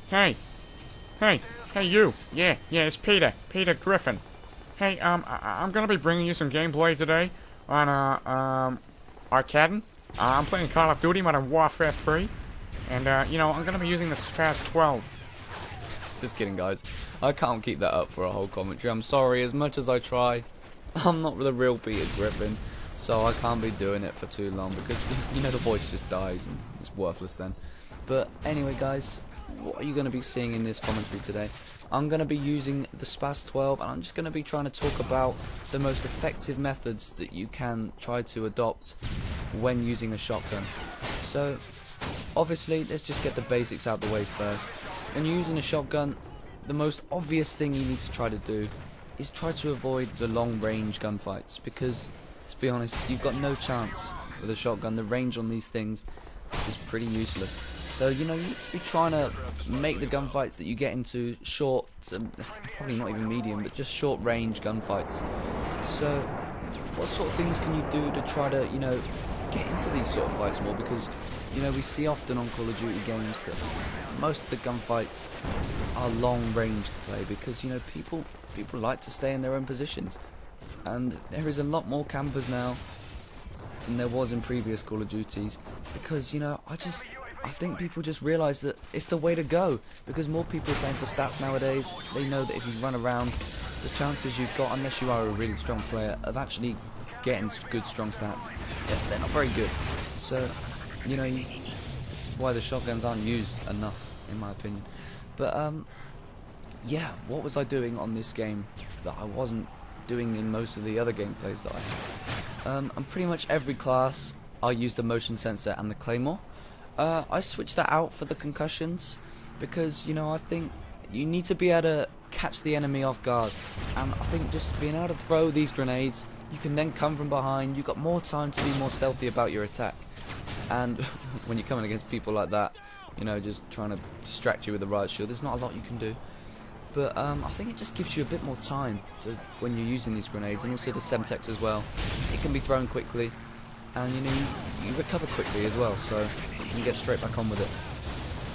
Hey, hey, hey, you. Yeah, it's Peter Griffin. Hey, I'm gonna be bringing you some gameplay today on, Arcadin. I'm playing Call of Duty Modern Warfare 3, and, I'm gonna be using the SPAS 12. Just kidding, guys. I can't keep that up for a whole commentary. I'm sorry, as much as I try, I'm not the real Peter Griffin, so I can't be doing it for too long because, the voice just dies and it's worthless then. But anyway, guys, what are you going to be seeing in this commentary today? I'm going to be using the SPAS 12, and I'm just going to be trying to talk about the most effective methods that you can try to adopt when using a shotgun. So, obviously, let's just get the basics out the way first. When you're using a shotgun, the most obvious thing you need to try to do is try to avoid the long-range gunfights, because, let's be honest, you've got no chance with a shotgun. The range on these things is pretty useless. So, you need to be trying to make the gunfights that you get into short, probably not even medium, but just short-range gunfights. So, what sort of things can you do to try to, get into these sort of fights more? Because, we see often on Call of Duty games that most of the gunfights are long-range play because, people like to stay in their own positions. And there is a lot more campers now than there was in previous Call of Duties because, I think people just realise that it's the way to go because more people are playing for stats nowadays. They know that if you run around, the chances you've got, unless you are a really strong player, of actually getting good strong stats, they're not very good. So, this is why the shotguns aren't used enough, in my opinion. But, yeah, what was I doing on this game that I wasn't doing in most of the other gameplays that I had? On pretty much every class, I used the motion sensor and the claymore. I switched that out for the concussions because, I think you need to be able to catch the enemy off guard. And I think just being able to throw these grenades, you can then come from behind. You've got more time to be more stealthy about your attack. And when you're coming against people like that, just trying to distract you with the riot shield, there's not a lot you can do. But I think it just gives you a bit more time when you're using these grenades, and also the Semtex as well. It can be thrown quickly, and you recover quickly as well, so you can get straight back on with it.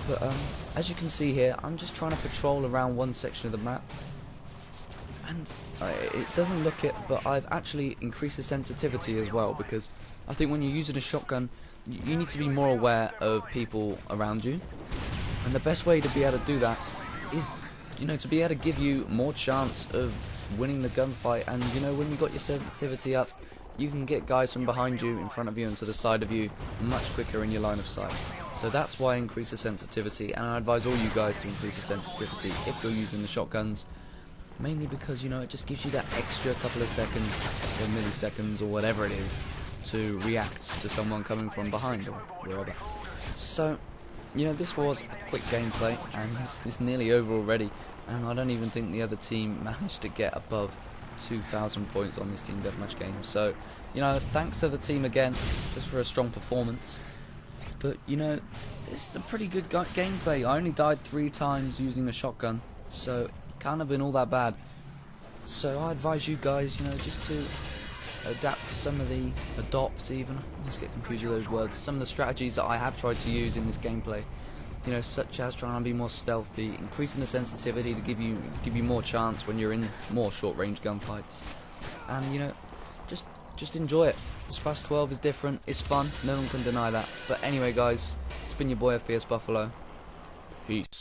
But as you can see here, I'm just trying to patrol around one section of the map, and it doesn't look it, but I've actually increased the sensitivity as well, because I think when you're using a shotgun, you need to be more aware of people around you, and the best way to be able to do that is to be able to give you more chance of winning the gunfight. And when you got your sensitivity up, you can get guys from behind you, in front of you, and to the side of you much quicker in your line of sight. So that's why I increase the sensitivity, and I advise all you guys to increase the sensitivity if you're using the shotguns, mainly because it just gives you that extra couple of seconds or milliseconds or whatever it is to react to someone coming from behind or wherever. So this was a quick gameplay, and it's nearly over already, and I don't even think the other team managed to get above 2,000 points on this team deathmatch game. So, thanks to the team again, just for a strong performance. But, this is a pretty good gameplay. I only died 3 times using a shotgun, so it can't have been all that bad. So I advise you guys, just to adopt some of the, I always get confused with those words, some of the strategies that I have tried to use in this gameplay, such as trying to be more stealthy, increasing the sensitivity to give you more chance when you're in more short-range gunfights, and just enjoy it. SPAS 12 is different, it's fun, no one can deny that. But anyway, guys, it's been your boy FPS Buffalo. Peace.